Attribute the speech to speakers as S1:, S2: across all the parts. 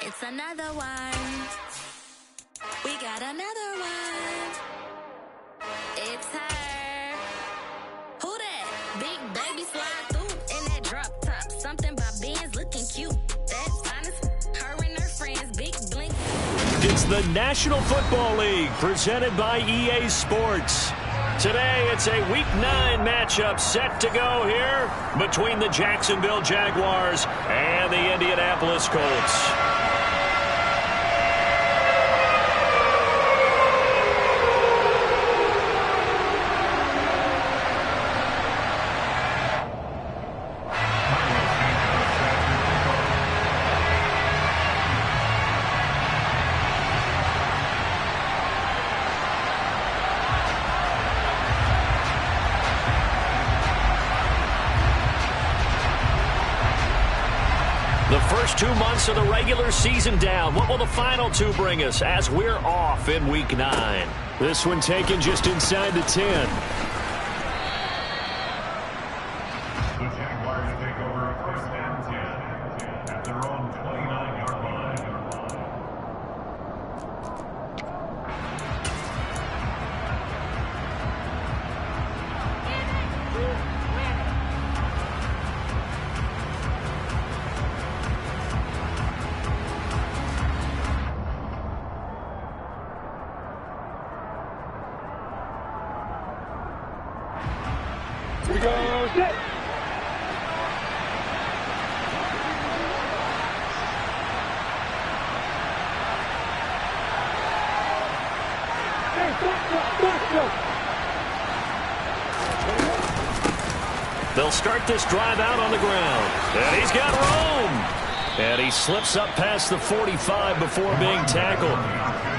S1: It's another one. We got another one. It's her. Who that? Big baby slide through in that drop top. Something by Benz looking cute. That's honest. Her and her friends, big blink.
S2: It's the National Football League presented by EA Sports. Today, it's a Week 9 matchup set to go here between the Jacksonville Jaguars and the Indianapolis Colts. The first 2 months of the regular season down. What will the final two bring us as we're off in Week 9? This one taken just inside the 10.
S3: The Jaguars take over first and 10 at their own 29-yard line.
S4: We go, set.
S2: They'll start this drive out on the ground. And he's got room. And he slips up past the 45 before being tackled.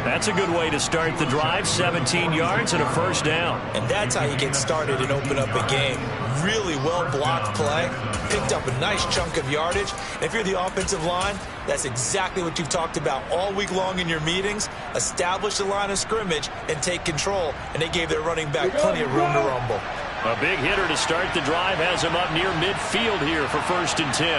S2: That's a good way to start the drive. 17 yards and a first down.
S5: And that's how you get started and open up a game. Really well-blocked play. Picked up a nice chunk of yardage. And if you're the offensive line, that's exactly what you've talked about all week long in your meetings. Establish the line of scrimmage and take control. And they gave their running back plenty of room to rumble.
S2: A big hitter to start the drive has him up near midfield here for first and 10.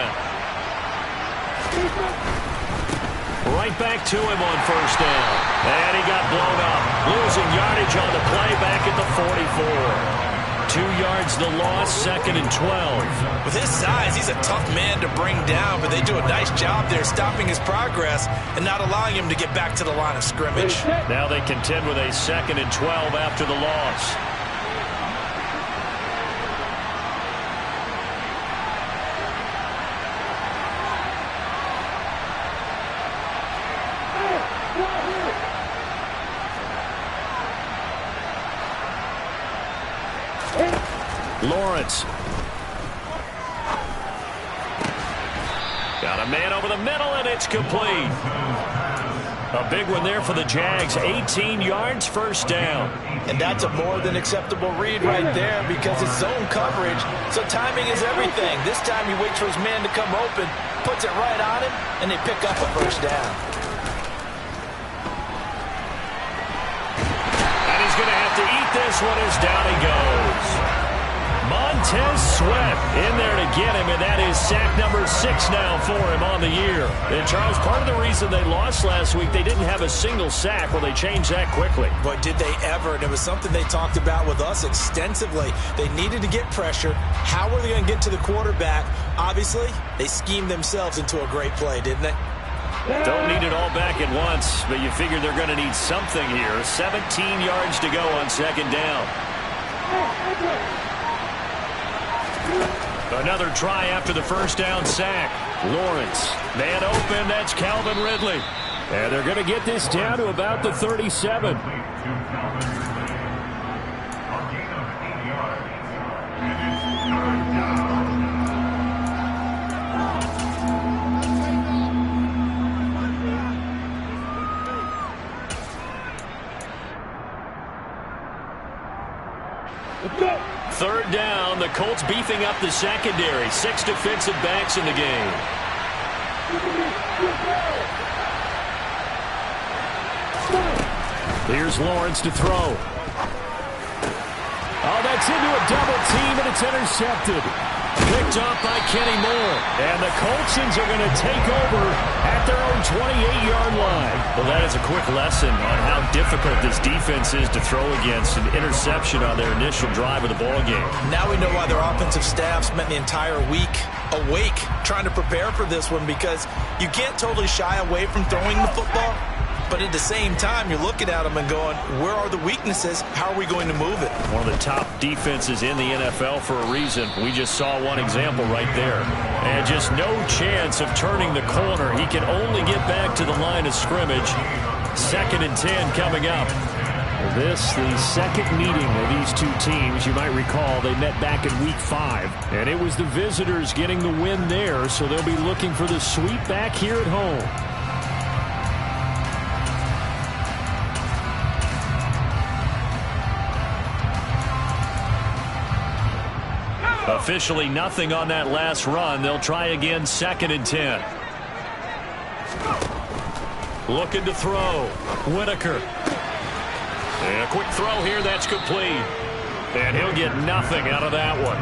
S2: Right back to him on first down. And he got blown up. Losing yardage on the play back at the 44. 2 yards the loss, second and 12.
S5: With his size, he's a tough man to bring down, but they do a nice job there stopping his progress and not allowing him to get back to the line of scrimmage.
S2: Now they contend with a second and 12 after the loss. Lawrence. Got a man over the middle, and it's complete. A big one there for the Jags. 18 yards, first down.
S5: And that's a more than acceptable read right there because it's zone coverage, so timing is everything. This time he waits for his man to come open, puts it right on him, and they pick up a first down.
S2: And he's going to have to eat this one as down he goes. Montez Sweat in there to get him, and that is sack number 6 now for him on the year. And, Charles, part of the reason they lost last week, they didn't have a single sack. Well, they changed that quickly.
S5: But did they ever? And it was something they talked about with us extensively. They needed to get pressure. How were they going to get to the quarterback? Obviously, they schemed themselves into a great play, didn't they?
S2: Don't need it all back at once, but you figure they're going to need something here. 17 yards to go on second down. Another try after the first down sack. Lawrence, man open, that's Calvin Ridley. And they're going to get this down to about the 37. Third down, the Colts beefing up the secondary. 6 defensive backs in the game. Here's Lawrence to throw. Oh, that's into a double team, and it's intercepted. Picked off by Kenny Moore. And the Coltsons are going to take over at their own 28-yard line. Well, that is a quick lesson on how difficult this defense is to throw against an interception on their initial drive of the ball game.
S5: Now we know why their offensive staff spent the entire week awake trying to prepare for this one, because you can't totally shy away from throwing the football. But at the same time, you're looking at them and going, where are the weaknesses? How are we going to move it?
S2: One of the top defenses in the NFL for a reason. We just saw one example right there. And just no chance of turning the corner. He can only get back to the line of scrimmage. 2nd and 10 coming up. This, the second meeting of these two teams. You might recall they met back in Week 5. And it was the visitors getting the win there, so they'll be looking for the sweep back here at home. Officially nothing on that last run. They'll try again, 2nd and 10. Looking to throw. Whitaker. And a quick throw here. That's complete. And he'll get nothing out of that one.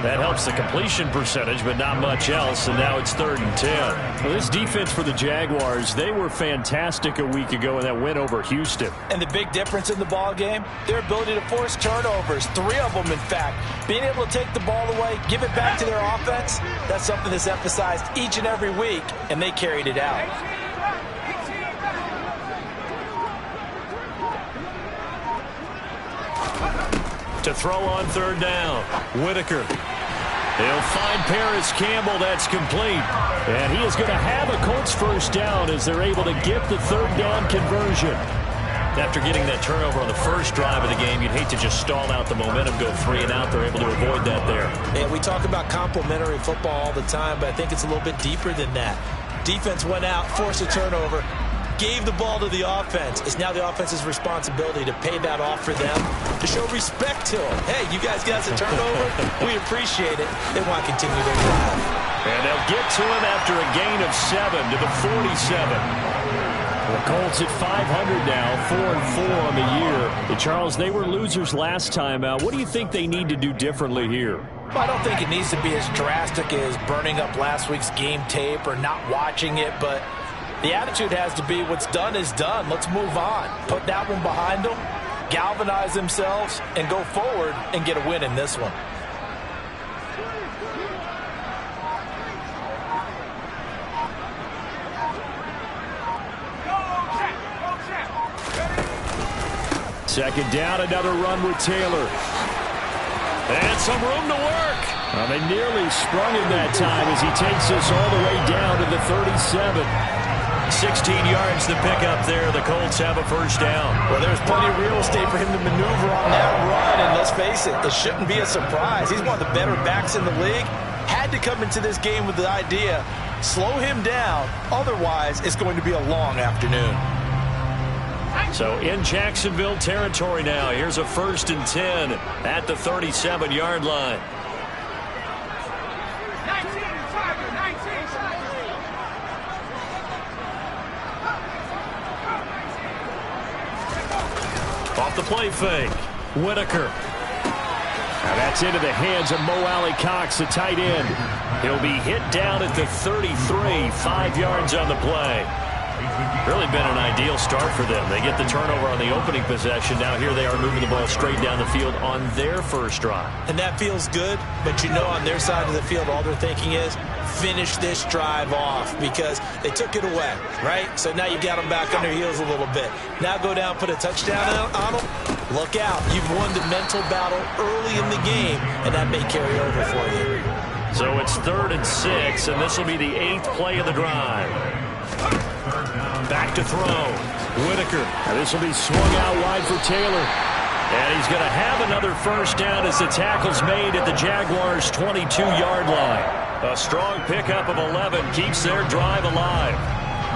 S2: That helps the completion percentage, but not much else. And now it's 3rd and 10. Well, this defense for the Jaguars, they were fantastic a week ago in that win over Houston.
S5: And the big difference in the ball game, their ability to force turnovers, 3 of them in fact. Being able to take the ball away, give it back to their offense, that's something that's emphasized each and every week, and they carried it out.
S2: To throw on 3rd down. Whitaker. He'll find Paris Campbell. That's complete. And he is going to have a Colts first down as they're able to get the 3rd down conversion. After getting that turnover on the first drive of the game, you'd hate to just stall out the momentum, go 3 and out. They're able to avoid that there.
S5: Yeah, we talk about complementary football all the time, but I think it's a little bit deeper than that. Defense went out, forced a turnover, gave the ball to the offense. It's now the offense's responsibility to pay that off for them, to show respect to them. Hey, you guys got us a turnover. We appreciate it. They want to continue their drive.
S2: And they'll get to him after a gain of 7 to the 47. The Colts at 500 now, 4-4 on the year. And Charles, they were losers last time out. What do you think they need to do differently here?
S5: Well, I don't think it needs to be as drastic as burning up last week's game tape or not watching it, but the attitude has to be what's done is done. Let's move on. Put that one behind them, galvanize themselves, and go forward and get a win in this one.
S2: Second down, another run with Taylor. And some room to work. Well, they nearly sprung him that time as he takes us all the way down to the 37. 16 yards to pick up there. The Colts have a first down.
S5: Well, there's plenty of real estate for him to maneuver on that run, and let's face it, this shouldn't be a surprise. He's one of the better backs in the league. Had to come into this game with the idea, slow him down, otherwise it's going to be a long afternoon.
S2: So in Jacksonville territory now. Here's a 1st and 10 at the 37-yard line. Off the play fake. Whitaker. Now that's into the hands of Mo Alley-Cox, the tight end. He'll be hit down at the 33, 5 yards on the play. Really been an ideal start for them. They get the turnover on the opening possession. Now here they are moving the ball straight down the field on their first drive.
S5: And that feels good, but you know on their side of the field all they're thinking is finish this drive off because they took it away, right? So now you got them back on their heels a little bit. Now go down, put a touchdown on them. Look out. You've won the mental battle early in the game, and that may carry over for you.
S2: So it's 3rd and 6, and this will be the 8th play of the drive. Back to throw. Whitaker. Now this will be swung out wide for Taylor. And he's going to have another first down as the tackle's made at the Jaguars' 22-yard line. A strong pickup of 11 keeps their drive alive.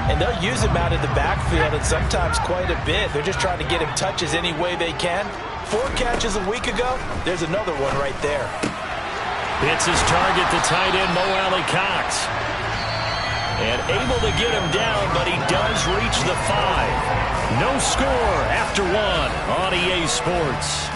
S5: And they'll use him out of the backfield and sometimes quite a bit. They're just trying to get him touches any way they can. 4 catches a week ago. There's another one right there.
S2: Hits his target, the tight end, Mo Alley-Cox. And able to get him down, but he does reach the 5. No score after 1 on EA Sports.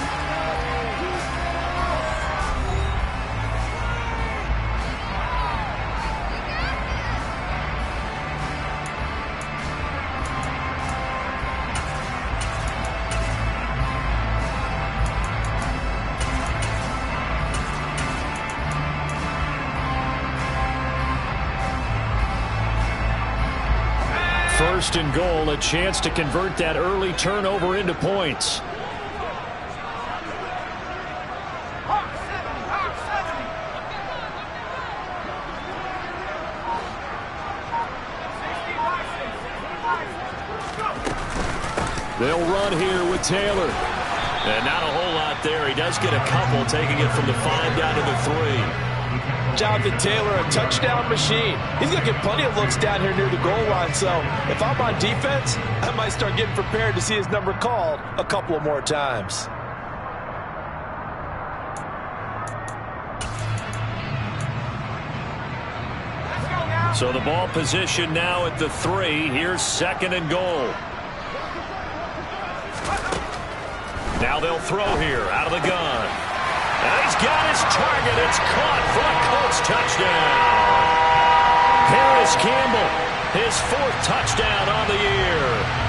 S2: first and goal, a chance to convert that early turnover into points. They'll run here with Taylor. And not a whole lot there. He does get a couple, taking it from the 5 down to the 3.
S5: Jonathan Taylor, a touchdown machine. He's going to get plenty of looks down here near the goal line. So if I'm on defense, I might start getting prepared to see his number called a couple of more times.
S2: So the ball position now at the 3. Here's second and goal. Now they'll throw here out of the gun. And he's got his target. It's caught for a Colts touchdown. Harris Campbell, his 4th touchdown on the year.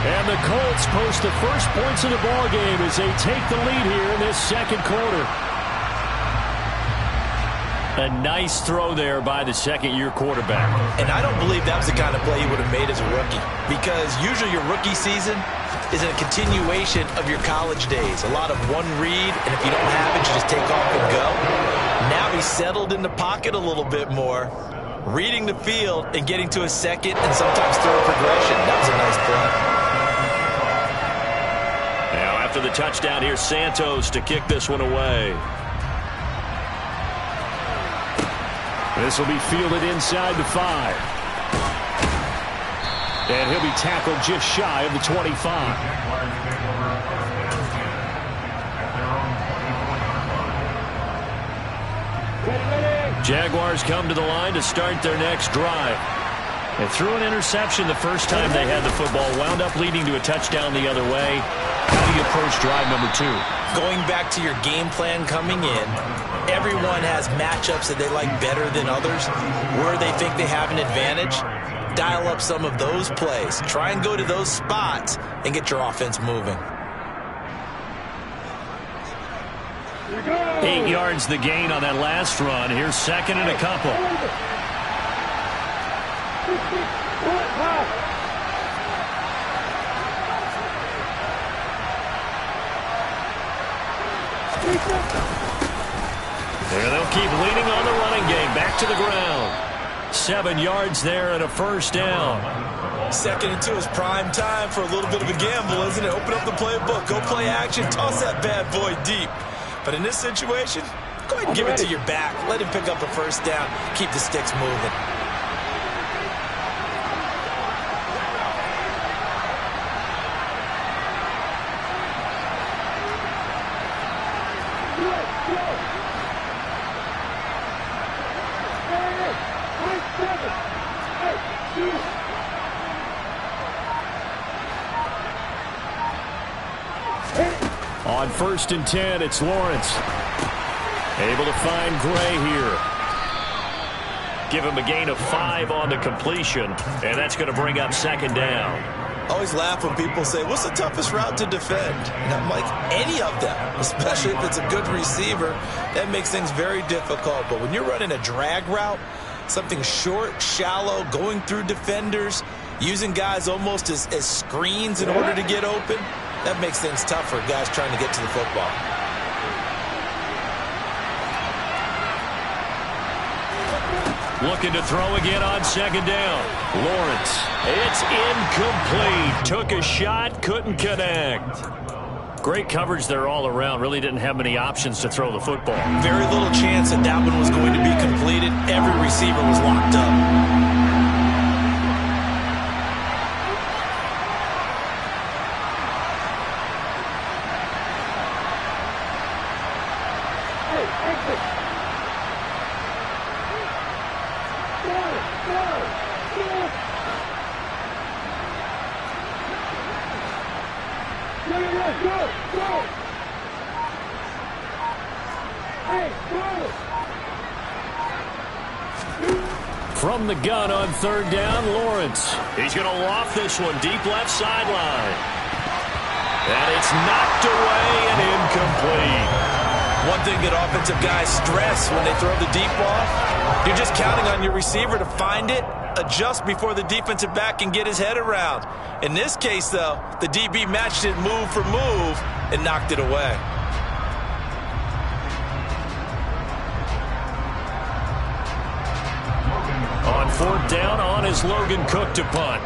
S2: And the Colts post the first points of the ballgame as they take the lead here in this second quarter. A nice throw there by the second-year quarterback.
S5: And I don't believe that was the kind of play he would have made as a rookie, because usually your rookie season is a continuation of your college days. A lot of one read, and if you don't have it, you just take off and go. Now he's settled in the pocket a little bit more, reading the field and getting to a second and sometimes third progression. That was a nice play.
S2: Now after the touchdown, here's Santos to kick this one away. This will be fielded inside the 5. And he'll be tackled just shy of the 25. Jaguars come to the line to start their next drive. And threw an interception the first time they had the football, wound up leading to a touchdown the other way. How do you approach drive number 2?
S5: Going back to your game plan coming in, everyone has matchups that they like better than others, where they think they have an advantage. Dial up some of those plays. Try and go to those spots and get your offense moving.
S2: 8 yards the gain on that last run. Here's second and a couple. And they'll keep leaning on the running game. Back to the ground. 7 yards there and a first down.
S5: 2nd and 2 is prime time for a little bit of a gamble, isn't it? Open up the playbook. Go play action. Toss that bad boy deep. But in this situation, go ahead and give it to your back. Let him pick up a first down. Keep the sticks moving.
S2: On 1st and 10, it's Lawrence. Able to find Gray here. Give him a gain of 5 on the completion, and that's going to bring up second down.
S5: I always laugh when people say, what's the toughest route to defend? And I'm like, any of them, especially if it's a good receiver. That makes things very difficult. But when you're running a drag route, something short, shallow, going through defenders, using guys almost as screens in order to get open, that makes things tough for guys trying to get to the football.
S2: Looking to throw again on second down. Lawrence. It's incomplete. Took a shot, couldn't connect. Great coverage there all around. Really didn't have many options to throw the football.
S5: Very little chance that that one was going to be completed. Every receiver was locked up.
S2: From the gun on third down, Lawrence. He's going to loft this one deep left sideline. And it's knocked away and incomplete.
S5: One thing that offensive guys stress when they throw the deep ball, you're just counting on your receiver to find it, adjust before the defensive back can get his head around. In this case, though, the DB matched it move for move and knocked it away.
S2: On fourth down, on is Logan Cook to punt.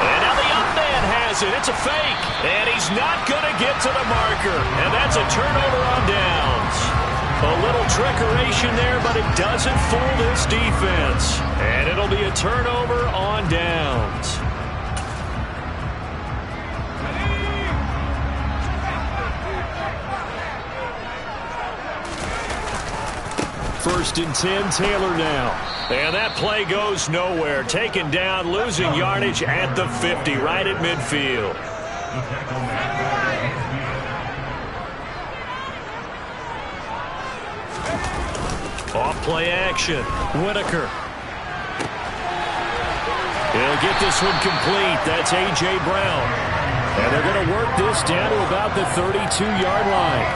S2: And now the up man has it. It's a fake. And he's not going to get to the marker. And that's a turnover on downs. A little trickeration there, but it doesn't fool this defense. And it'll be a turnover on downs. First and 10, Taylor now. And that play goes nowhere. Taken down, losing yardage at the 50, right at midfield. Off play action. Whitaker. He'll get this one complete. That's A.J. Brown. And they're going to work this down to about the 32-yard line.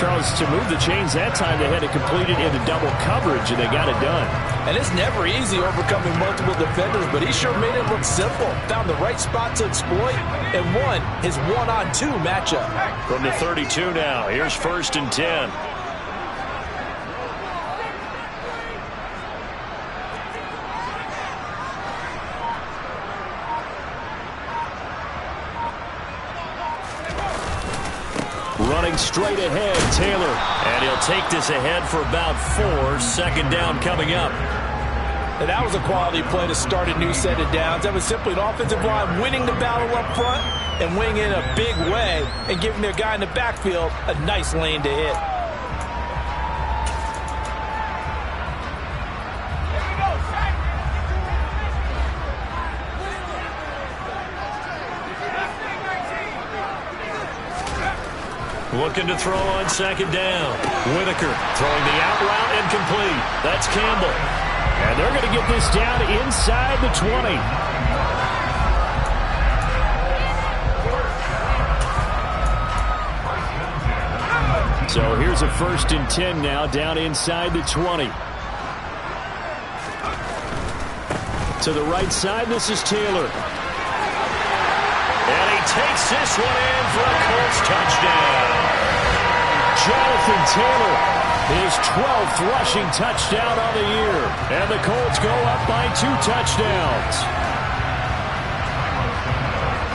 S2: Charles, to move the chains that time, they had to complete it into double coverage, and they got it done.
S5: And it's never easy overcoming multiple defenders, but he sure made it look simple. Found the right spot to exploit and won his one-on-two matchup.
S2: From the 32 now, here's first and 10. Running straight ahead, Taylor. And he'll take this ahead for about 4. Second down coming up.
S5: And that was a quality play to start a new set of downs. That was simply an offensive line winning the battle up front and winning in a big way and giving their guy in the backfield a nice lane to hit.
S2: Looking to throw on second down. Whitaker throwing the out route incomplete. That's Campbell. And they're going to get this down inside the 20. So here's a first and 10 now, down inside the 20. To the right side, this is Taylor. And he takes this one in for a Colts touchdown. Jonathan Taylor, his 12th rushing touchdown on the year. And the Colts go up by 2 touchdowns.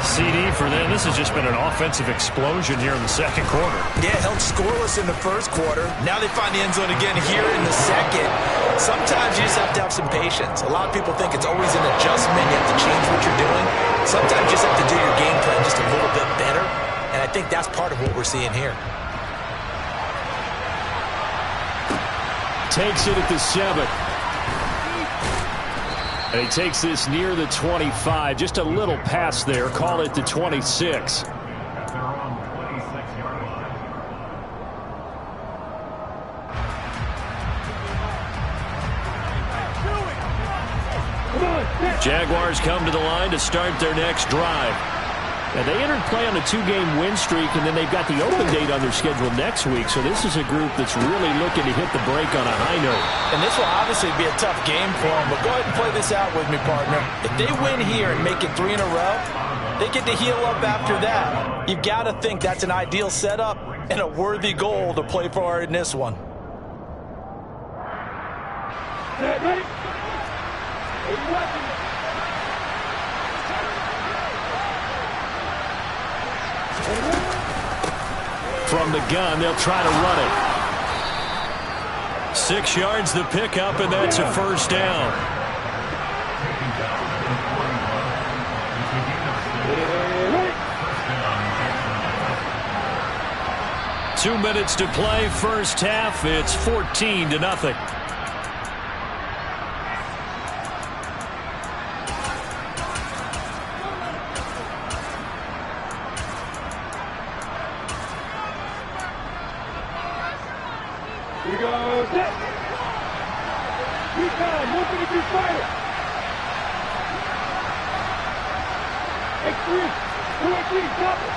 S2: CD for them. This has just been an offensive explosion here in the second quarter.
S5: Yeah, held scoreless in the first quarter. Now they find the end zone again here in the second. Sometimes you just have to have some patience. A lot of people think it's always an adjustment. You have to change what you're doing. Sometimes you just have to do your game plan just a little bit better. And I think that's part of what we're seeing here.
S2: Takes it at the 7. And he takes this near the 25. Just a little pass there. Call it the 26.
S3: At their own 26-yard line.
S2: Jaguars come to the line to start their next drive. And they entered play on a 2-game win streak, and then they've got the open date on their schedule next week. So this is a group that's really looking to hit the break on a high note.
S5: And this will obviously be a tough game for them, but go ahead and play this out with me, partner. If they win here and make it 3 in a row, they get to heal up after that. You've got to think that's an ideal setup and a worthy goal to play for in this one.
S4: Ready?
S2: From the gun, they'll try to run it. 6 yards the pickup, and that's a first down. Two minutes to play, first half. It's 14-0.
S4: Here goes set. Recon, looking at your fire. X3, 2 3, stop it.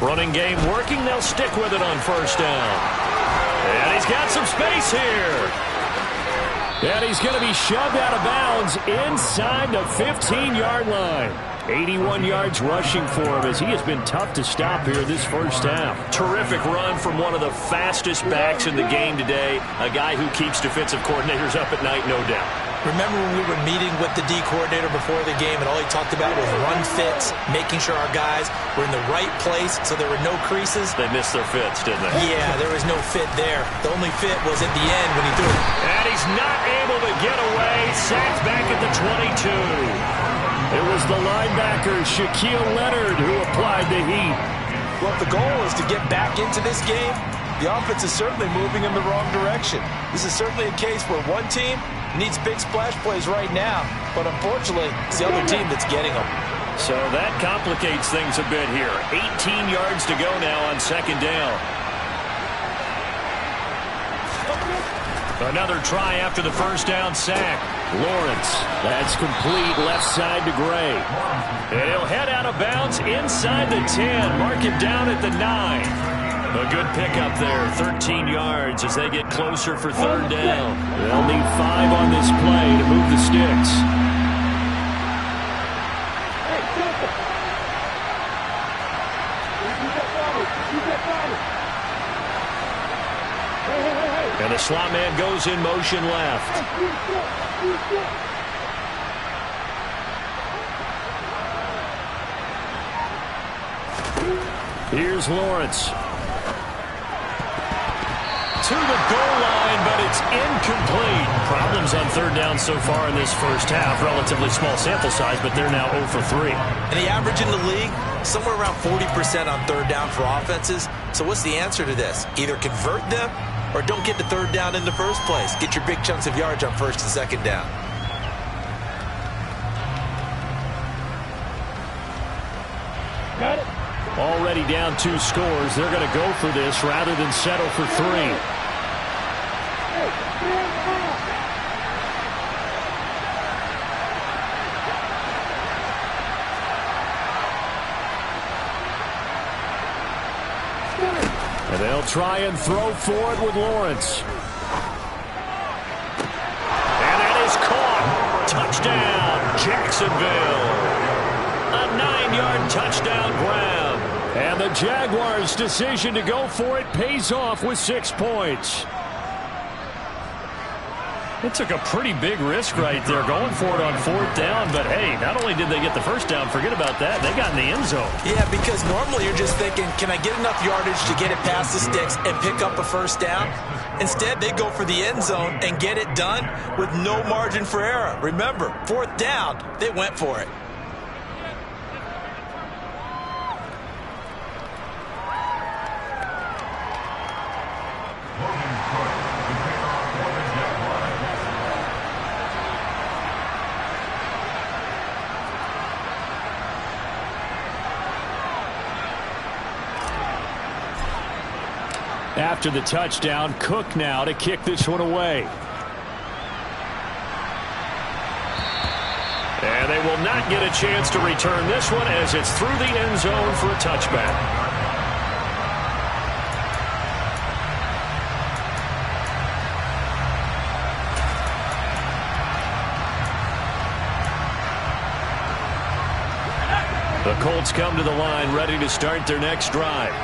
S2: Running game working. They'll stick with it on first down. And he's got some space here. And he's going to be shoved out of bounds inside the 15-yard line. 81 yards rushing for him as he has been tough to stop here this first half. Terrific run from one of the fastest backs in the game today. A guy who keeps defensive coordinators up at night, no doubt.
S5: Remember when we were meeting with the D coordinator before the game and all he talked about was run fits, making sure our guys were in the right place so there were no creases?
S2: They missed their fits, didn't they?
S5: Yeah, there was no fit there. The only fit was at the end when he threw it.
S2: And he's not able to get away. Sacked back at the 22. It was the linebacker, Shaquille Leonard, who applied the heat.
S5: Well, if the goal is to get back into this game, the offense is certainly moving in the wrong direction. This is certainly a case where one team needs big splash plays right now, but unfortunately, it's the other team that's getting them.
S2: So that complicates things a bit here. 18 yards to go now on second down. Another try after the first down sack. Lawrence, that's complete left side to Gray. And he'll head out of bounds inside the 10. Mark him down at the 9. A good pickup there, 13 yards as they get closer for third down. They'll need 5 on this play to move the sticks. And the slot man goes in motion left. Here's Lawrence. To the goal line, but it's incomplete. Problems on third down so far in this first half. Relatively small sample size, but they're now 0 for 3.
S5: And the average in the league, somewhere around 40% on third down for offenses. So what's the answer to this? Either convert them or don't get the third down in the first place. Get your big chunks of yards on first and second down.
S4: Got it.
S2: Already down 2 scores. They're going to go for this rather than settle for 3. And they'll try and throw for it with Lawrence. And that is caught. Touchdown, Jacksonville. A 9-yard touchdown grab. And the Jaguars' decision to go for it pays off with 6 points. It took a pretty big risk right there going for it on fourth down. But, hey, not only did they get the first down, forget about that, they got in the end zone.
S5: Yeah, because normally you're just thinking, can I get enough yardage to get it past the sticks and pick up a first down? Instead, they go for the end zone and get it done with no margin for error. Remember, fourth down, they went for it.
S2: After the touchdown, Cook now to kick this one away. And they will not get a chance to return this one as it's through the end zone for a touchback. The Colts come to the line ready to start their next drive.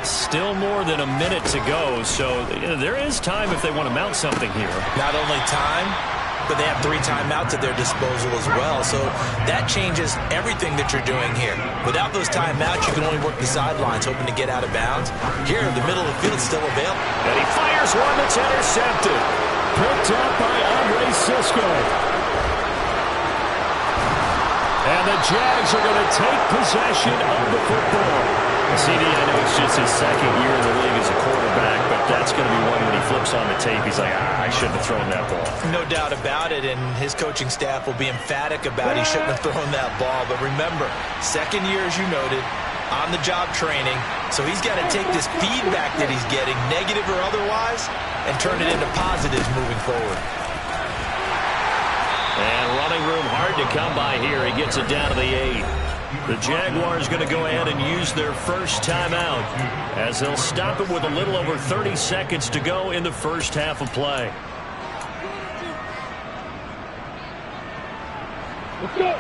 S2: Still more than a minute to go, so there is time if they want to mount something here.
S5: Not only time, but they have 3 timeouts at their disposal as well, so that changes everything that you're doing here. Without those timeouts, you can only work the sidelines, hoping to get out of bounds. Here, the middle of the field is still available.
S2: And he fires one that's intercepted. Picked up by Andre Sisco. And the Jags are going to take possession of the football. CD, I know it's just his second year in the league as a quarterback, but that's going to be one when he flips on the tape. He's like, I shouldn't have thrown that ball.
S5: No doubt about it, and his coaching staff will be emphatic about he shouldn't have thrown that ball. But remember, second year, as you noted, on-the-job training, so he's got to take this feedback that he's getting, negative or otherwise, and turn it into positives moving forward.
S2: And running room hard to come by here. He gets it down to the 8. The Jaguars going to go ahead and use their first timeout as they'll stop it with a little over 30 seconds to go in the first half of play.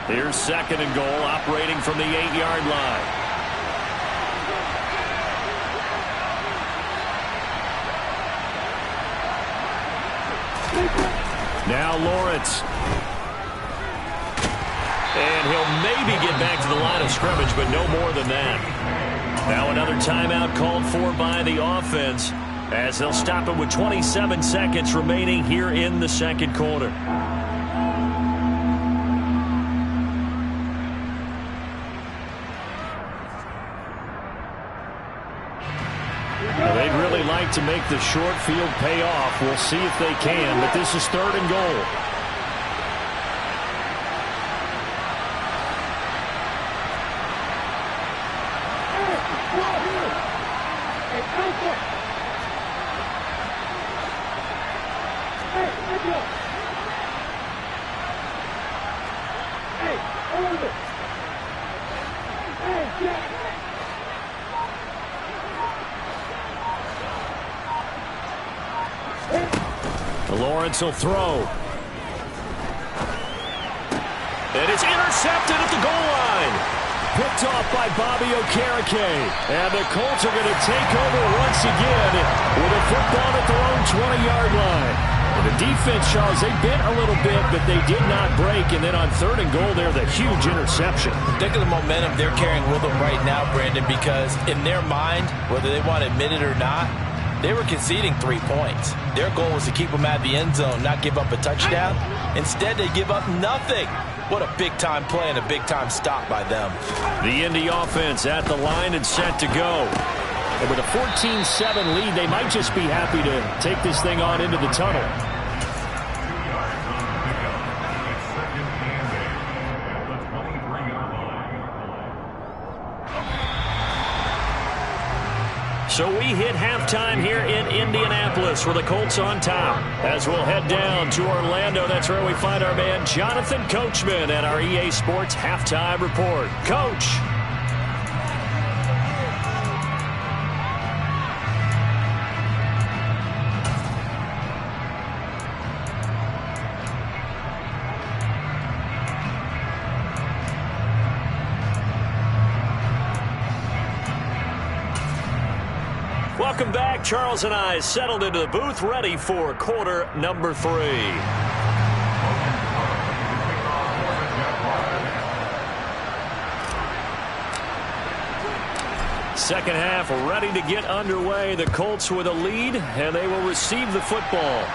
S2: Here's 2nd and goal, operating from the 8-yard line. Now Lawrence. And he'll maybe get back to the line of scrimmage, but no more than that. Now another timeout called for by the offense as they'll stop it with 27 seconds remaining here in the second quarter. They'd really like to make the short field pay off. We'll see if they can, but this is 3rd and goal. Lawrence will throw. And it's intercepted at the goal line. Picked off by Bobby Okereke. And the Colts are going to take over once again with a football at their own 20-yard line. And the defense, Charles, they bent a little bit, but they did not break. And then on 3rd and goal there, the huge interception.
S5: Think of the momentum they're carrying with them right now, Brandon, because in their mind, whether they want to admit it or not, they were conceding 3 points. Their goal was to keep them at the end zone, not give up a touchdown. Instead, they give up nothing. What a big-time play and a big-time stop by them.
S2: The Indy offense at the line and set to go. And with a 14-7 lead, they might just be happy to take this thing on into the tunnel. So we hit halftime here in Indianapolis with the Colts on top. As we'll head down to Orlando, that's where we find our man Jonathan Coachman at our EA Sports Halftime Report. Coach. Welcome back. Charles and I settled into the booth, ready for quarter number 3. Second half ready to get underway. The Colts with a lead, and they will receive the football.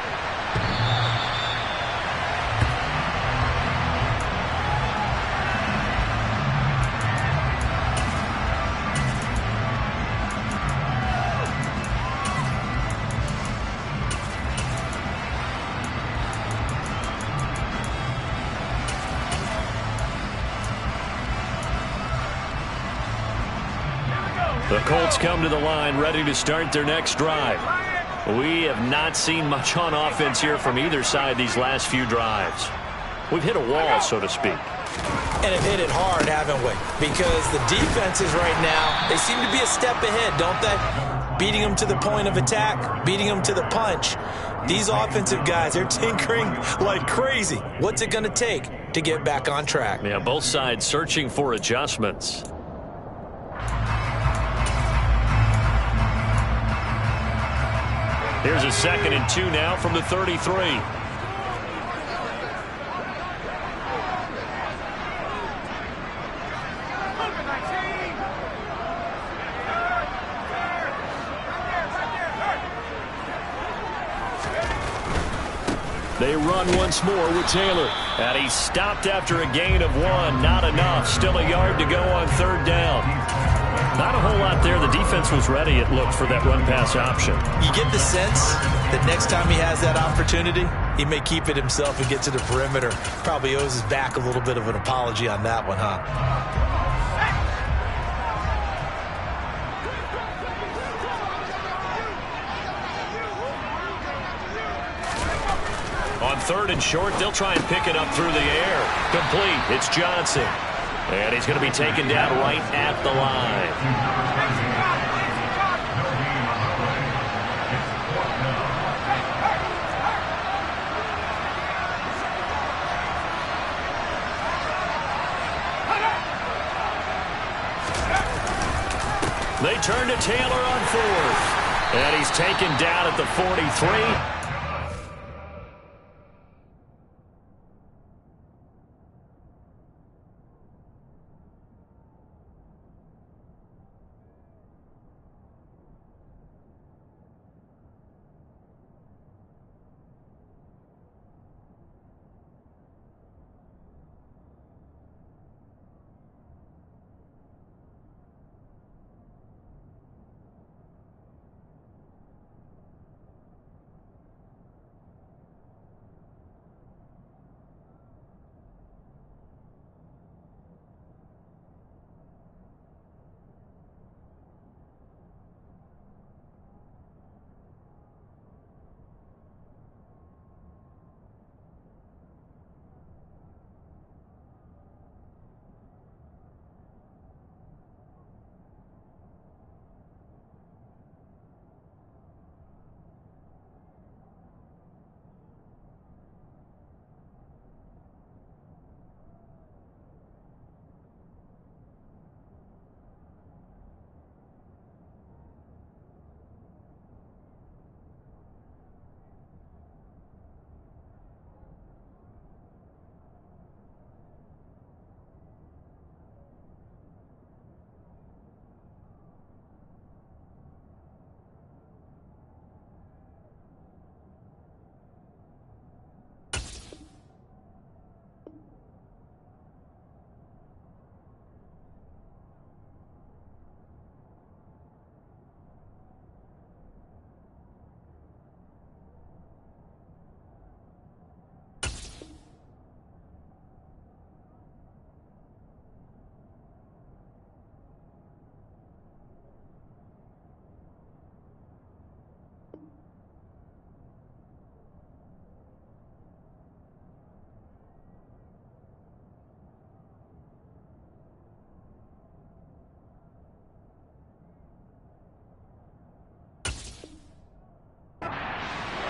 S2: The Colts come to the line ready to start their next drive. We have not seen much on offense here from either side these last few drives. We've hit a wall, so to speak.
S5: And have hit it hard, haven't we? Because the defenses right now, they seem to be a step ahead, don't they? Beating them to the point of attack, beating them to the punch. These offensive guys, they're tinkering like crazy. What's it going to take to get back on track?
S2: Yeah, both sides searching for adjustments. Here's a 2nd and 2 now from the 33. They run once more with Taylor. And he stopped after a gain of 1. Not enough. Still a yard to go on 3rd down. Not a whole lot there. The defense was ready, it looked, for that run-pass option.
S5: You get the sense that next time he has that opportunity, he may keep it himself and get to the perimeter. Probably owes his back a little bit of an apology on that one, huh?
S2: third and short. They'll try and pick it up through the air. Complete. It's Johnson. And he's going to be taken down right at the line. They turn to Taylor on fourth. And he's taken down at the 43.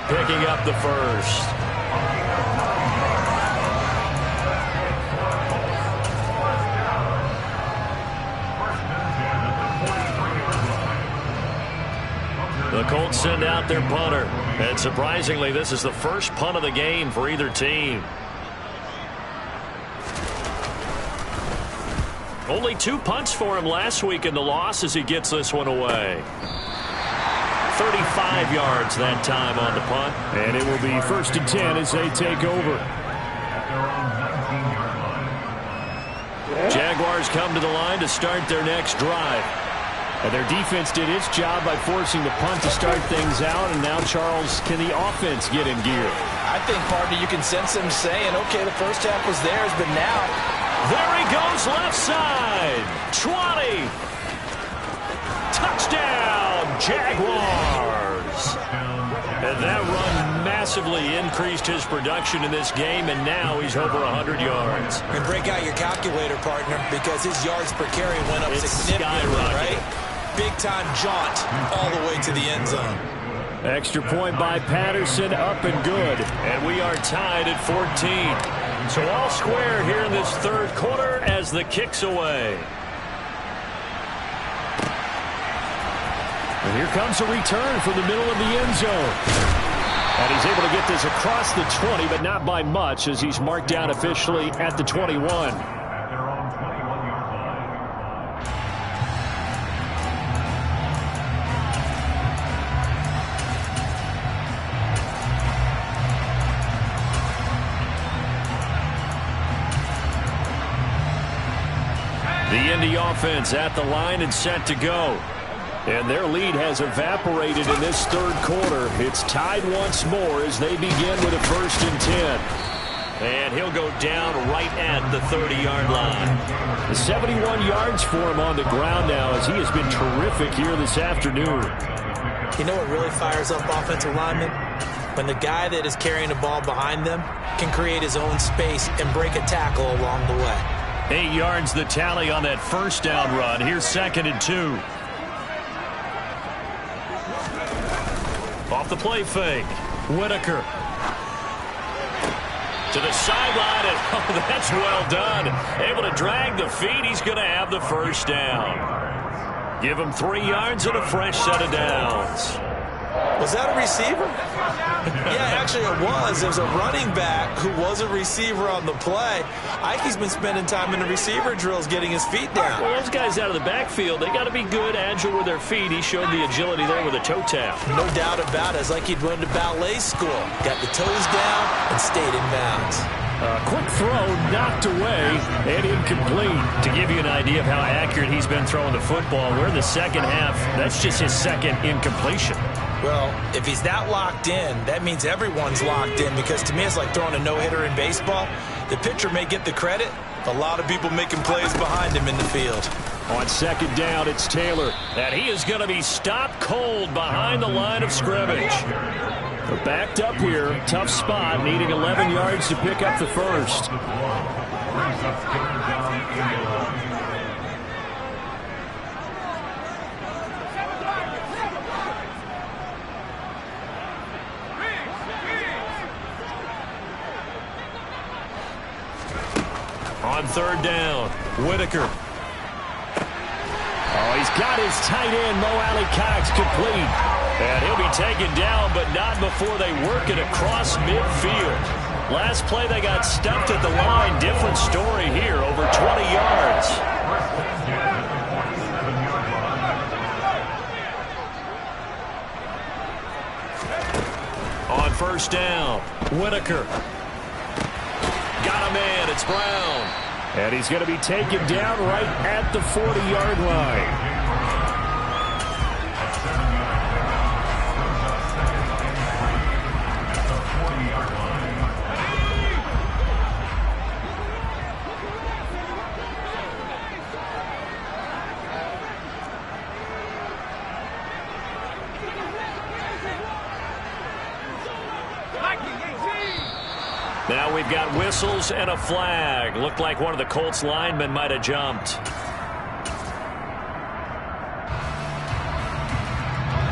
S2: Picking up the first. The Colts send out their punter. And surprisingly, this is the first punt of the game for either team. Only 2 punts for him last week in the loss as he gets this one away. 35 yards that time on the punt.
S4: And it will be 1st and 10 as they take over.
S2: Jaguars come to the line to start their next drive.
S4: And their defense did its job by forcing the punt to start things out. And now, Charles, can the offense get in gear?
S5: I think, partner, you can sense them saying, okay, the first half was theirs, but now.
S2: There he goes, left side. 20. Touchdown, Jaguars. And that run massively increased his production in this game, and now he's over 100 yards.
S5: And break out your calculator, partner, because his yards per carry went up significantly, right? Big-time jaunt all the way to the end zone.
S2: Extra point by Patterson, up and good. And we are tied at 14. So all square here in this third quarter as the kick's away.
S4: And here comes a return from the middle of the end zone. And he's able to get this across the 20, but not by much as he's marked down officially at the 21.
S2: The Indy offense at the line and set to go. And their lead has evaporated in this third quarter. It's tied once more as they begin with a 1st and 10. And he'll go down right at the 30-yard line.
S4: 71 yards for him on the ground now as he has been terrific here this afternoon.
S5: You know what really fires up offensive linemen? when the guy that is carrying the ball behind them can create his own space and break a tackle along the way.
S2: 8 yards the tally on that first down run. Here's 2nd and 2. Off the play fake. Whitaker. To the sideline, and oh, that's well done. Able to drag the feet. He's going to have the first down. Give him 3 yards and a fresh set of downs.
S5: Was that a receiver? Yeah, actually it was. It was a running back who was a receiver on the play. Ike's been spending time in the receiver drills getting his feet down.
S2: Well, those guys out of the backfield, they got to be good, agile with their feet. He showed the agility there with a toe tap.
S5: No doubt about it. It's like he'd run to ballet school. Got the toes down and stayed in bounds.
S2: Quick throw, knocked away, and incomplete. To give you an idea of how accurate he's been throwing the football, we're in the second half. That's just his second incompletion.
S5: Well, if he's that locked in, that means everyone's locked in, because to me it's like throwing a no-hitter in baseball. The pitcher may get the credit, a lot of people making plays behind him in the field.
S2: On 2nd down, it's Taylor, and he is going to be stopped cold behind the line of scrimmage. They're backed up here, tough spot, needing 11 yards to pick up the first. On 3rd down, Whitaker. Oh, he's got his tight end, Mo Alley-Cox, complete. And he'll be taken down, but not before they work it across midfield. Last play, they got stuffed at the line. Different story here, over 20 yards. On 1st down, Whitaker. Got a man, it's Brown. And he's going to be taken down right at the 40-yard line. Now we've got whistles and a flag. Looked like one of the Colts linemen might have jumped.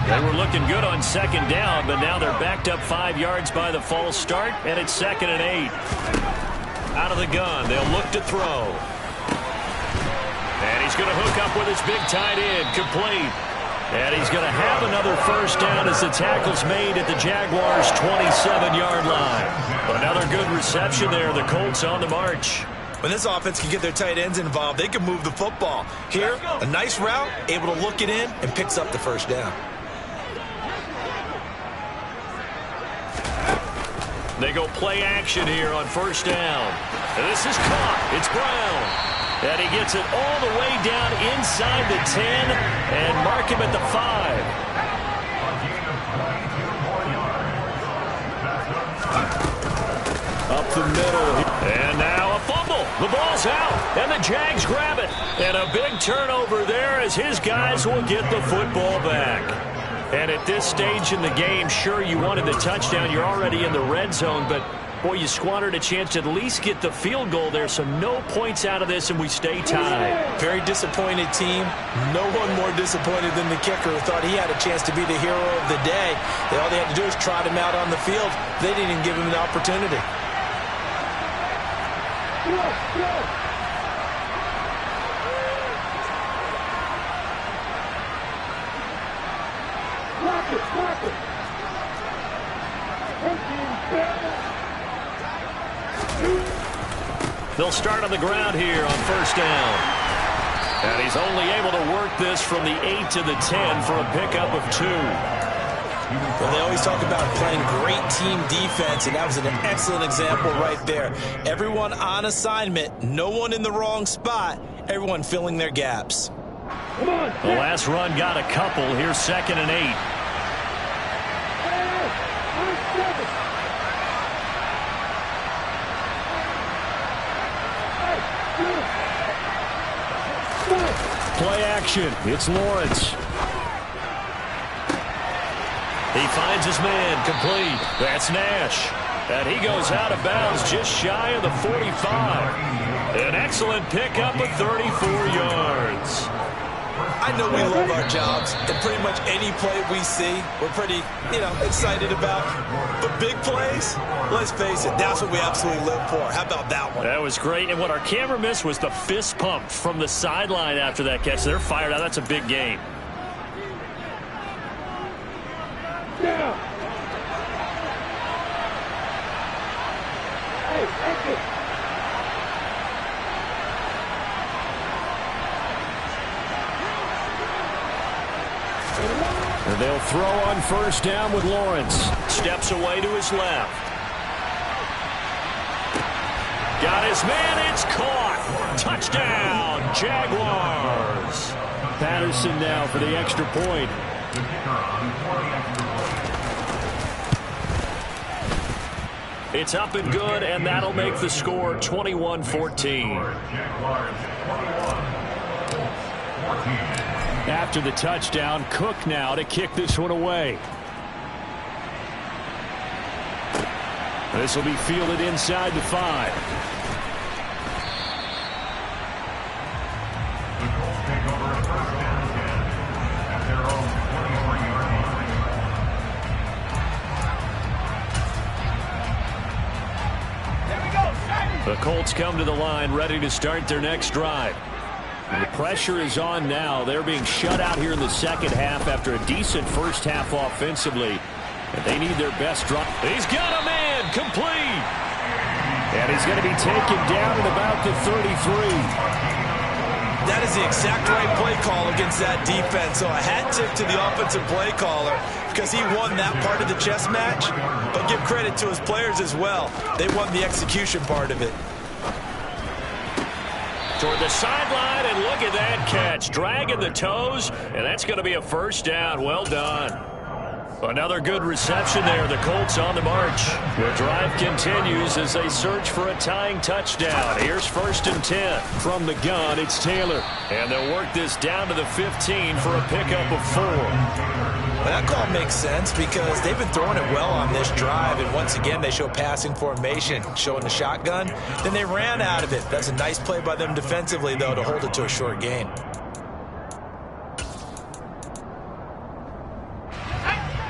S2: They were looking good on 2nd down, but now they're backed up 5 yards by the false start, and it's 2nd and 8. Out of the gun, they'll look to throw. And he's going to hook up with his big tight end, complete. And he's going to have another first down as the tackle's made at the Jaguars' 27-yard line. Another good reception there. The Colts on the march.
S5: When this offense can get their tight ends involved, they can move the football. Here, a nice route, able to look it in, and picks up the first down.
S2: They go play action here on 1st down. And this is caught. It's Brown. And he gets it all the way down inside the 10 and mark him at the 5. Up the middle. And now a fumble. The ball's out. And the Jags grab it. And a big turnover there as his guys will get the football back. And at this stage in the game, sure, you wanted the touchdown. You're already in the red zone, but boy, you squandered a chance to at least get the field goal there, so no points out of this, and we stay tied.
S5: Very disappointed team. No one more disappointed than the kicker, who thought he had a chance to be the hero of the day. All they had to do was trot him out on the field. They didn't even give him an opportunity.
S2: They'll start on the ground here on 1st down. And he's only able to work this from the 8 to the 10 for a pickup of 2.
S5: Well, they always talk about playing great team defense, and that was an excellent example right there. Everyone on assignment, no one in the wrong spot, everyone filling their gaps.
S2: The last run got a couple. Here's 2nd and 8. Play action. It's Lawrence. He finds his man, complete. That's Nash. And he goes out of bounds just shy of the 45. An excellent pickup of 34 yards.
S5: I know we love our jobs, and pretty much any play we see, we're pretty, excited about. But big plays, let's face it, that's what we absolutely live for. How about that one?
S2: That was great, and what our camera missed was the fist pump from the sideline after that catch. They're fired out. That's a big game.
S6: Yeah. Hey, take it.
S4: And they'll throw on first down with Lawrence.
S2: Steps away to his left. Got his man. It's caught. Touchdown, Jaguars.
S4: Patterson now for the extra point.
S2: It's up and good, and that'll make the score 21-14.
S4: After the touchdown, Cook now to kick this one away. This will be fielded inside the 5.
S3: The Colts take over a first down 10 at their own 23-yard line.
S2: The Colts come to the line ready to start their next drive. The pressure is on now. They're being shut out here in the second half after a decent first half offensively. And they need their best drive. He's got a man, complete.
S4: And he's going to be taken down at about the 33.
S5: That is the exact right play call against that defense. So a hat tip to the offensive play caller because he won that part of the chess match. But give credit to his players as well. They won the execution part of it.
S2: Toward the sideline, and look at that catch. Dragging the toes, and that's going to be a first down. Well done. Another good reception there. The Colts on the march. The drive continues as they search for a tying touchdown. Here's 1st and 10.
S4: From the gun, it's Taylor.
S2: And they'll work this down to the 15 for a pickup of 4.
S5: Well, that call makes sense because they've been throwing it well on this drive, and once again they show passing formation, showing the shotgun. Then they ran out of it. That's a nice play by them defensively, though, to hold it to a short gain.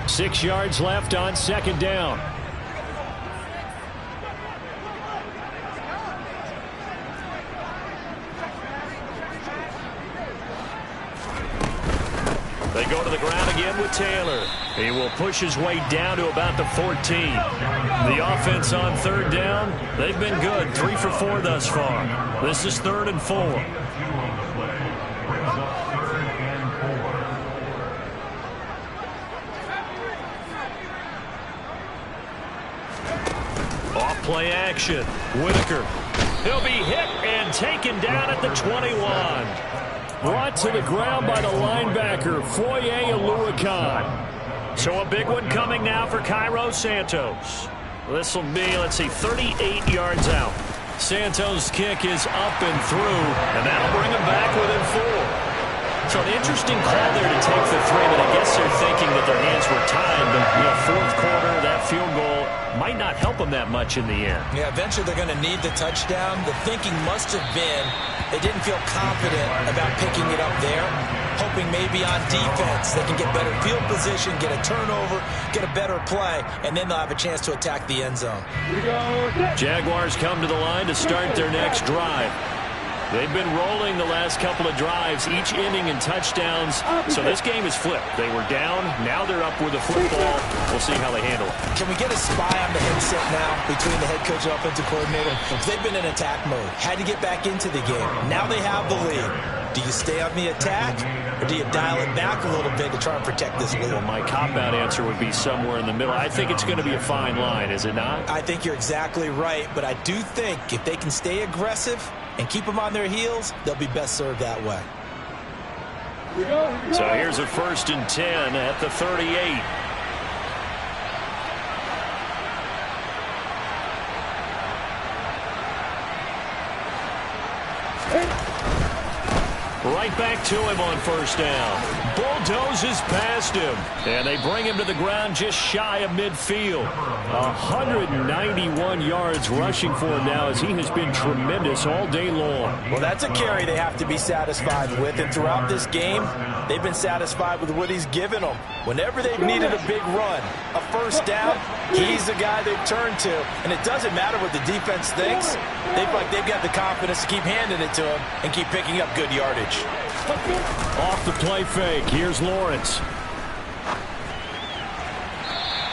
S4: Six yards left on second down.
S2: They go to the ground again with Taylor. He will push his way down to about the 14. The offense on third down, they've been good. 3 for 4 thus far. This is 3rd and 4. Off play action. Whitaker. He'll be hit and taken down at the 21.
S4: Brought to the ground by the linebacker, Foye Aluakon.
S2: So a big one coming now for Cairo Santos. This will be, 38 yards out. Santos' kick is up and through, and that'll bring him back within 4. So an interesting call there to take the 3, but I guess they're thinking that their hands were tied. But, 4th quarter, that field goal might not help them that much in the end.
S5: Yeah, eventually they're going to need the touchdown. The thinking must have been they didn't feel confident about picking it up there, hoping maybe on defense they can get better field position, get a turnover, get a better play, and then they'll have a chance to attack the end zone.
S2: Jaguars come to the line to start their next drive. They've been rolling the last couple of drives, each ending in touchdowns. So this game is flipped. They were down. Now they're up with the football. We'll see how they handle it.
S5: Can we get a spy on the headset now between the head coach and offensive coordinator? They've been in attack mode. Had to get back into the game. Now they have the lead. Do you stay on the attack, or do you dial it back a little bit to try and protect this lead?
S2: Well, my cop-out answer would be somewhere in the middle. I think it's going to be a fine line, is it not?
S5: I think you're exactly right, but I do think if they can stay aggressive and keep them on their heels, they'll be best served that way.
S2: So here's a 1st and 10 at the 38. Right back to him on first down. Bulldozes past him. And they bring him to the ground just shy of midfield. 191 yards rushing for him now as he has been tremendous all day long.
S5: Well, that's a carry they have to be satisfied with. And throughout this game, they've been satisfied with what he's given them. Whenever they've needed a big run, a first down, he's the guy they've turned to. And it doesn't matter what the defense thinks. They've got the confidence to keep handing it to him and keep picking up good yardage.
S2: Off the play fake. Here's Lawrence.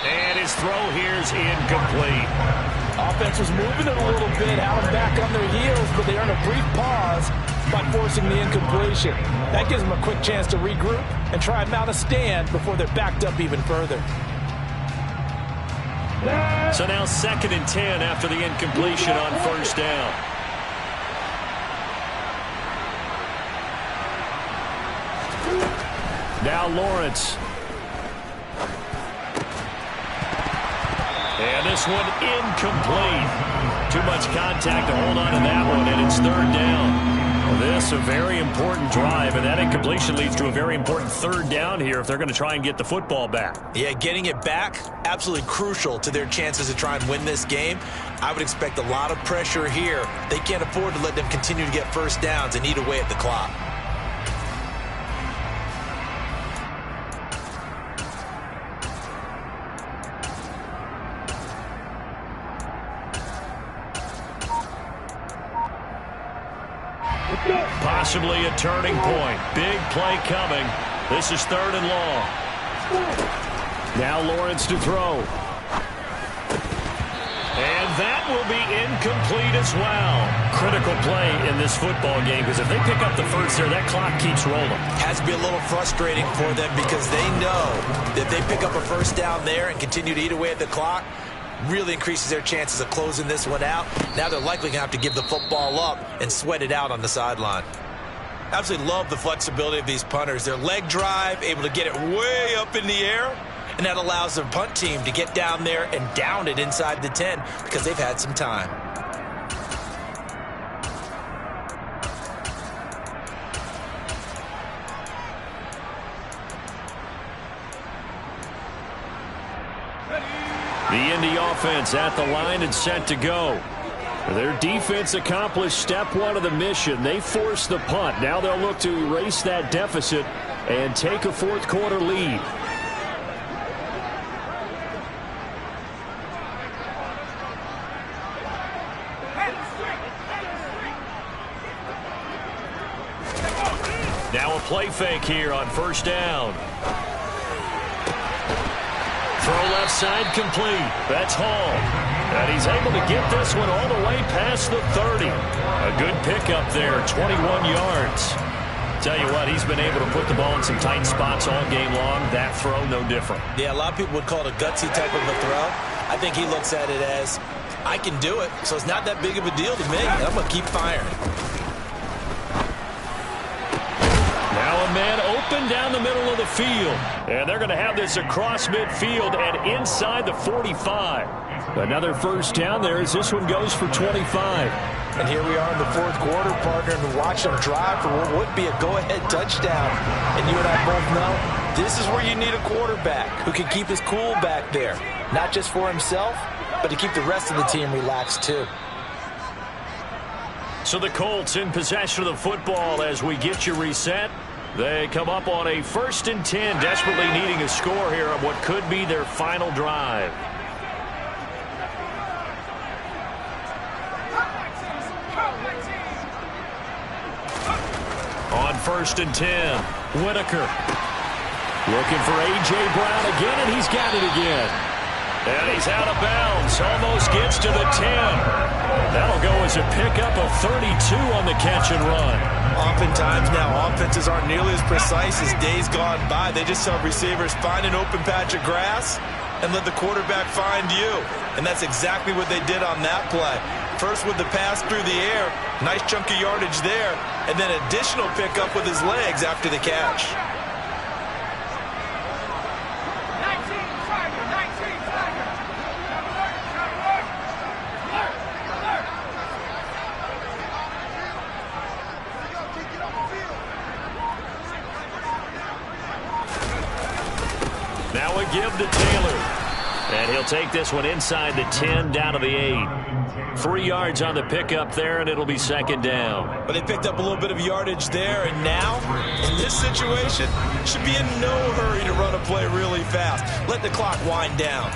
S2: And his throw here's incomplete.
S5: Offense was moving it a little bit, had them back on their heels, but they earned a brief pause by forcing the incompletion. That gives them a quick chance to regroup and try and mount a stand before they're backed up even further.
S2: So now 2nd and 10 after the incompletion on first down. Now Lawrence. And this one incomplete. Too much contact to hold on to that one, and it's 3rd down. This a very important drive, and that incompletion leads to a very important 3rd down here if they're going to try and get the football back.
S5: Yeah, getting it back, absolutely crucial to their chances to try and win this game. I would expect a lot of pressure here. They can't afford to let them continue to get first downs and eat away at the clock.
S2: Possibly a turning point. Big play coming. This is 3rd and long. Now Lawrence to throw. And that will be incomplete as well. Critical play in this football game because if they pick up the first there, that clock keeps rolling.
S5: Has to be a little frustrating for them because they know that they pick up a first down there and continue to eat away at the clock, really increases their chances of closing this one out. Now they're likely going to have to give the football up and sweat it out on the sideline. Absolutely love the flexibility of these punters. Their leg drive, able to get it way up in the air, and that allows their punt team to get down there and down it inside the 10 because they've had some time.
S2: The Indy offense at the line and set to go. Their defense accomplished step 1 of the mission. They forced the punt. Now they'll look to erase that deficit and take a 4th quarter lead. Now a play fake here on first down. Throw left side complete. That's Hall. And he's able to get this one all the way past the 30. A good pickup there, 21 yards. Tell you what, he's been able to put the ball in some tight spots all game long. That throw, no different.
S5: Yeah, a lot of people would call it a gutsy type of a throw. I think he looks at it as, I can do it, so it's not that big of a deal to me. I'm going to keep firing.
S2: Now a man open down the middle of the field. And they're going to have this across midfield and inside the 45. Another first down there as this one goes for 25.
S5: And here we are in the 4th quarter, partner, and watch them drive for what would be a go-ahead touchdown. And you and I both know this is where you need a quarterback who can keep his cool back there. Not just for himself, but to keep the rest of the team relaxed too.
S2: So the Colts in possession of the football as we get you reset. They come up on a 1st and 10, desperately needing a score here on what could be their final drive. On 1st and 10, Whitaker looking for A.J. Brown again, and he's got it again. And he's out of bounds, almost gets to the 10. That'll go as a pickup of 32 on the catch and run.
S5: Oftentimes now, offenses aren't nearly as precise as days gone by. They just tell receivers, find an open patch of grass and let the quarterback find you. And that's exactly what they did on that play. First with the pass through the air, nice chunk of yardage there, and then additional pickup with his legs after the catch.
S2: give to Taylor. And he'll take this one inside the 10, down to the 8. 3 yards on the pickup there, and it'll be second down.
S5: But they picked up a little bit of yardage there, and now, in this situation, should be in no hurry to run a play really fast. Let the clock wind down.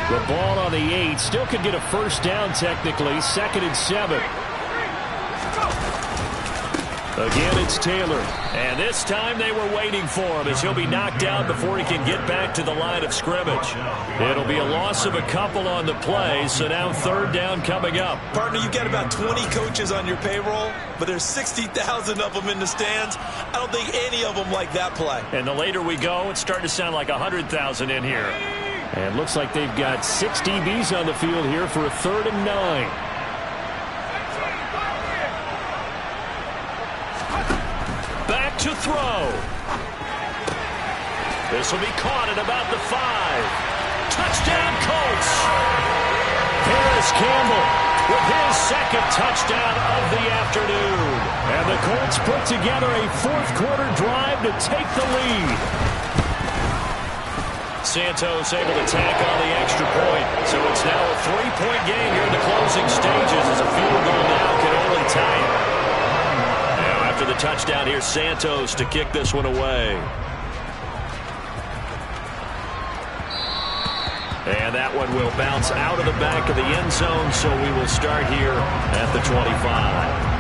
S4: The ball on the 8. Still could get a first down technically. 2nd and 7. Again, it's Taylor.
S2: And this time they were waiting for him as he'll be knocked out before he can get back to the line of scrimmage. It'll be a loss of a couple on the play, so now 3rd down coming up.
S5: Partner, you got about 20 coaches on your payroll, but there's 60,000 of them in the stands. I don't think any of them like that play.
S2: And the later we go, it's starting to sound like 100,000 in here.
S4: And looks like they've got 6 DBs on the field here for a 3rd and 9.
S2: Back to throw. This will be caught at about the 5. Touchdown, Colts. Harris Campbell with his 2nd touchdown of the afternoon.
S4: And the Colts put together a 4th quarter drive to take the lead.
S2: Santos able to tack on the extra point. So it's now a 3-point game here in the closing stages as a field goal now can only tie it. Now after the touchdown, here's Santos to kick this one away. And that one will bounce out of the back of the end zone, so we will start here at the 25.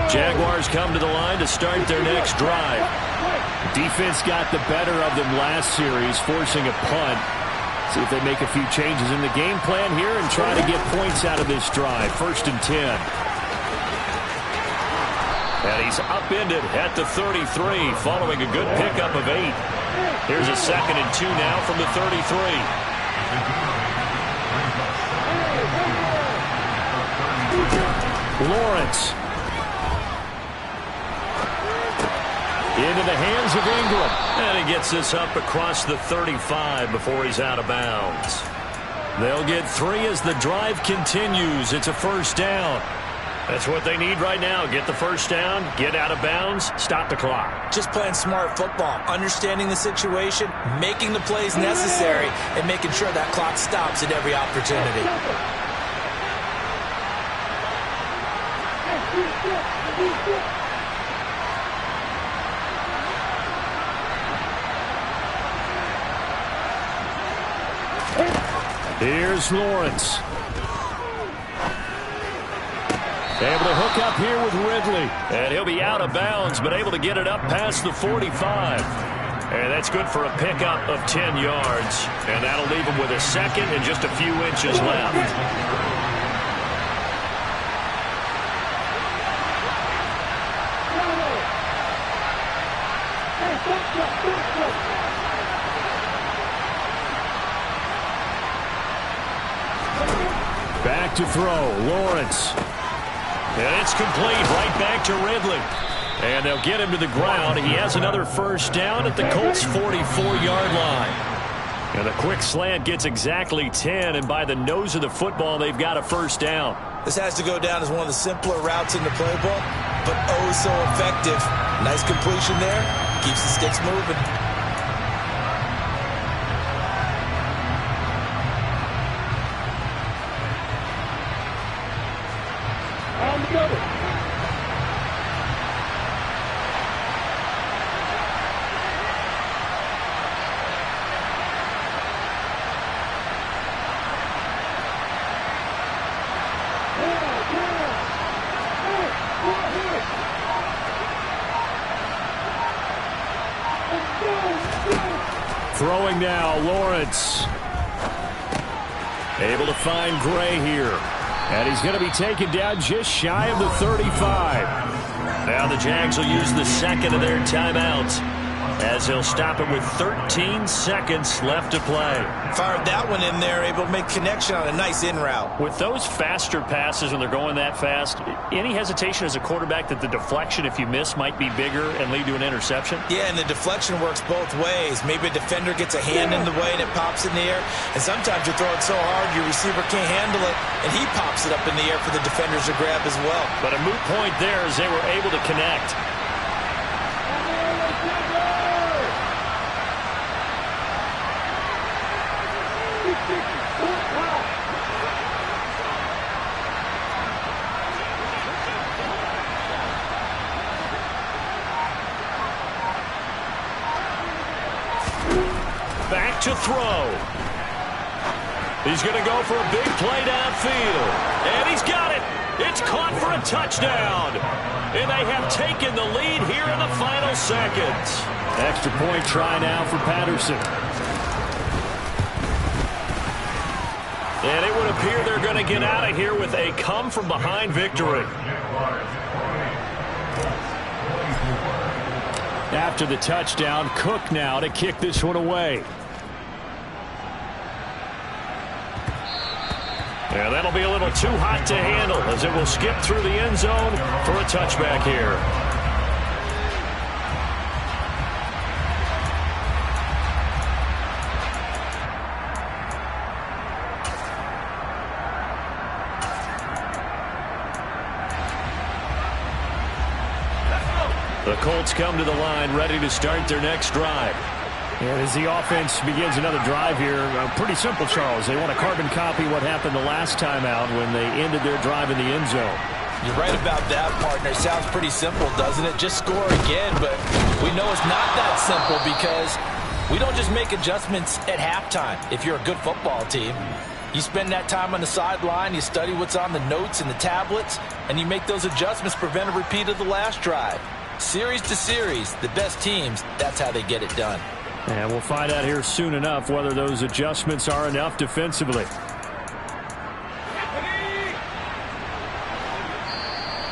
S2: Jaguars come to the line to start their next drive.
S4: Defense got the better of them last series, forcing a punt. See if they make a few changes in the game plan here and try to get points out of this drive. 1st and 10.
S2: And he's upended at the 33 following a good pickup of 8. Here's a 2nd and 2 now from the 33.
S4: Lawrence. Into the hands of Ingram.
S2: And he gets this up across the 35 before he's out of bounds. They'll get 3 as the drive continues. It's a 1st down. That's what they need right now. Get the 1st down, get out of bounds, stop the clock.
S5: Just playing smart football, understanding the situation, making the plays necessary, and making sure that clock stops at every opportunity.
S4: Here's Lawrence. Able to hook up here with Ridley.
S2: And he'll be out of bounds, but able to get it up past the 45. And that's good for a pickup of 10 yards. And that'll leave him with a 2nd and just a few inches left.
S4: Back to throw. Lawrence.
S2: And it's complete right back to Ridley. And they'll get him to the ground. He has another 1st down at the Colts' 44-yard line. And a quick slant gets exactly 10, and by the nose of the football, they've got a 1st down.
S5: This has to go down as one of the simpler routes in the playbook, but oh so effective. Nice completion there. Keeps the sticks moving.
S4: Throwing now, Lawrence. Able to find Gray here. And he's going to be taken down just shy of the 35.
S2: Now the Jags will use the 2nd of their timeouts. as he'll stop it with 13 seconds left to play.
S5: Fired that one in there, able to make connection on a nice in route.
S4: With those faster passes when they're going that fast, any hesitation as a quarterback that the deflection, if you miss, might be bigger and lead to an interception?
S5: Yeah, and the deflection works both ways. Maybe a defender gets a hand in the way and it pops in the air, and sometimes you throw it so hard your receiver can't handle it, and he pops it up in the air for the defenders to grab as well.
S2: But a moot point there as they were able to connect. Back to throw. He's going to go for a big play downfield. And he's got it. It's caught for a touchdown. And they have taken the lead here in the final seconds.
S4: Extra point try now for Patterson.
S2: And it would appear they're going to get out of here with a come-from-behind victory.
S4: After the touchdown, Cook now to kick this one away.
S2: Yeah, that'll be a little too hot to handle as it will skip through the end zone for a touchback here. The Colts come to the line ready to start their next drive.
S4: And as the offense begins another drive here, pretty simple, Charles. They want to carbon copy what happened the last time out when they ended their drive in the end zone.
S5: You're right about that, partner. Sounds pretty simple, doesn't it? Just score again, but we know it's not that simple because we don't just make adjustments at halftime. If you're a good football team, you spend that time on the sideline, you study what's on the notes and the tablets, and you make those adjustments, prevent a repeat of the last drive. Series to series, the best teams, that's how they get it done.
S4: And we'll find out here soon enough whether those adjustments are enough defensively.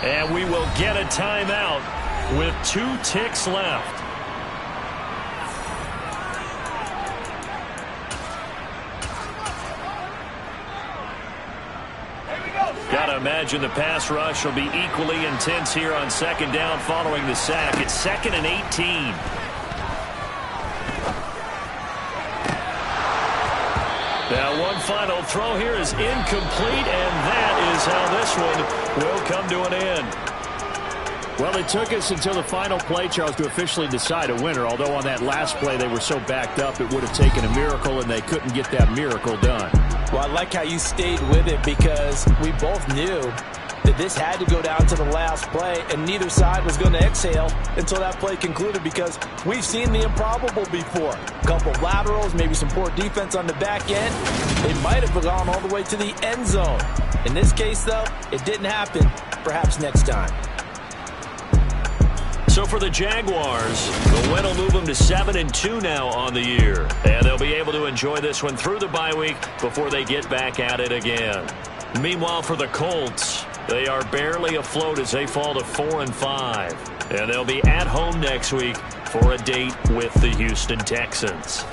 S2: And we will get a timeout with 2 ticks left. Got to imagine the pass rush will be equally intense here on second down following the sack. It's 2nd and 18. Now one final throw here is incomplete, and that is how this one will come to an end.
S4: Well, it took us until the final play, Charles, to officially decide a winner, although on that last play they were so backed up it would have taken a miracle, and they couldn't get that miracle done.
S5: Well, I like how you stayed with it because we both knew that this had to go down to the last play, and neither side was going to exhale until that play concluded because we've seen the improbable before. A couple of laterals, maybe some poor defense on the back end. They might have gone all the way to the end zone. In this case, though, it didn't happen. Perhaps next time.
S2: So for the Jaguars, the win will move them to 7-2 now on the year. And they'll be able to enjoy this one through the bye week before they get back at it again. Meanwhile, for the Colts, they are barely afloat as they fall to 4-5. And they'll be at home next week for a date with the Houston Texans.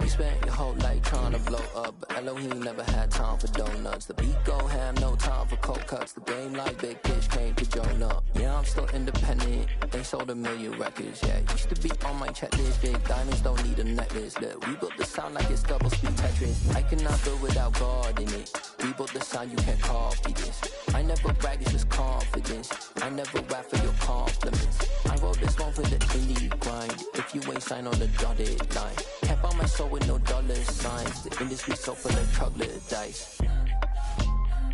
S7: Spent your whole life trying to blow up, but Elohim never had time for donuts. The beat gon' have no time for cold cuts. The game like big fish came to join up. Yeah, I'm still independent. They sold 1 million records. Yeah, used to be on my checklist. Big diamonds don't need a necklace. Look, we built the sound like it's double speed Tetris. I cannot build without God in it. We built the sound, you can't copy this. I never brag, it's just confidence. statements. I never rap for your compliments. I wrote this one for the indie grind. If you ain't signed on the dotted line, can't buy my soul with no dollar signs. The industry so full of troglodytes.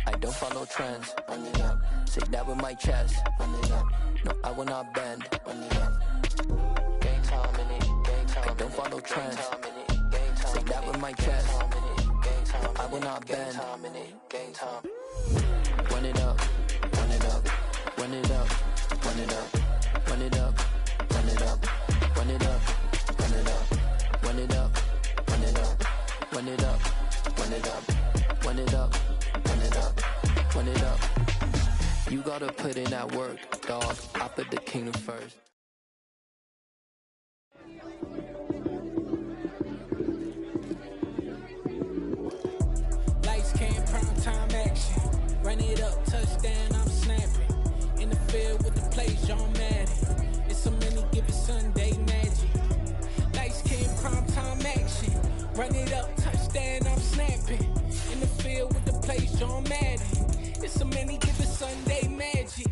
S7: I don't follow trends. Say that with my chest. No, I will not bend. Game time in it. I don't follow trends. Say that with my chest. No, I will not bend. Game time. Run it up, run it up, run it up, run it up, run it up, run it up, run it up, run it up, run it up, run it up, run it up, run it up, run it up, run it up, run it up. You gotta put in that work, dog. I put the kingdom first.
S8: Lights, cam, prime time action. Run it up, touchdown, I'm snapping. In the field with the plays, John Madden. It's so many, give it Sunday magic. Lights, cam, prime time action. Run it up, touchdown, I'm snapping. In the field with the plays, John Madden. It's so many, give it Sunday magic.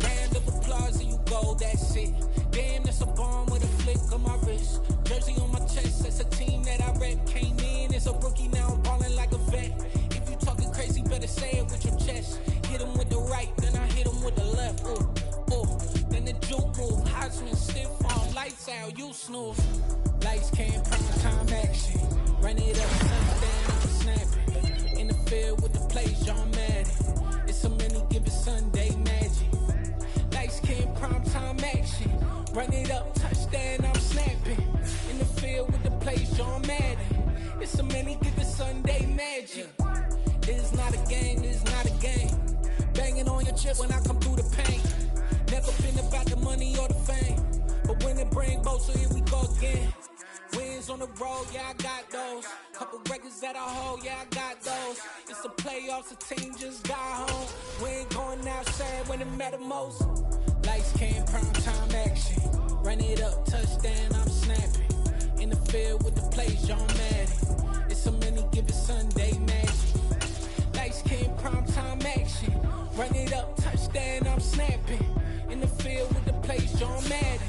S8: Round of applause and you go, that's it. Damn, that's a bomb with a flick on my wrist. Jersey on my chest, that's a team that I rep. Came in as a rookie, now I'm balling like a vet. If you talking crazy, better say it with your chest. Hit him with the right, then I hit him with the left. Ooh, ooh, then the juke move. Heisman stiff on, lights out, you snooze. Lights, cam, prime time action. Run it up, touchdown, I'm snapping. In the field with the plays, John Madden. It's so many, give it Sunday magic. Lights, cam, prime time action. Run it up, touchdown, I'm snapping. In the field with the plays, John Madden. It's so many, give it Sunday magic. This is not a game, this is not a game. Banging on your chip when I come through the paint. Never been about the money or the fame. But when it bring both, so here we go again. Wins on the road, yeah, I got those. Couple records that I hold, yeah, I got those. It's the playoffs, the team just got home. We ain't going outside when it matter most. Lights, cam, prime time action. Run it up, touchdown, I'm snapping. In the field with the plays, John Madden. It's so many, give it Sunday magic. Lights, cam, prime time action. Run it up, touchdown, I'm snapping. In the field with the plays, John Madden.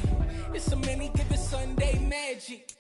S8: It's so many, give it Sunday magic.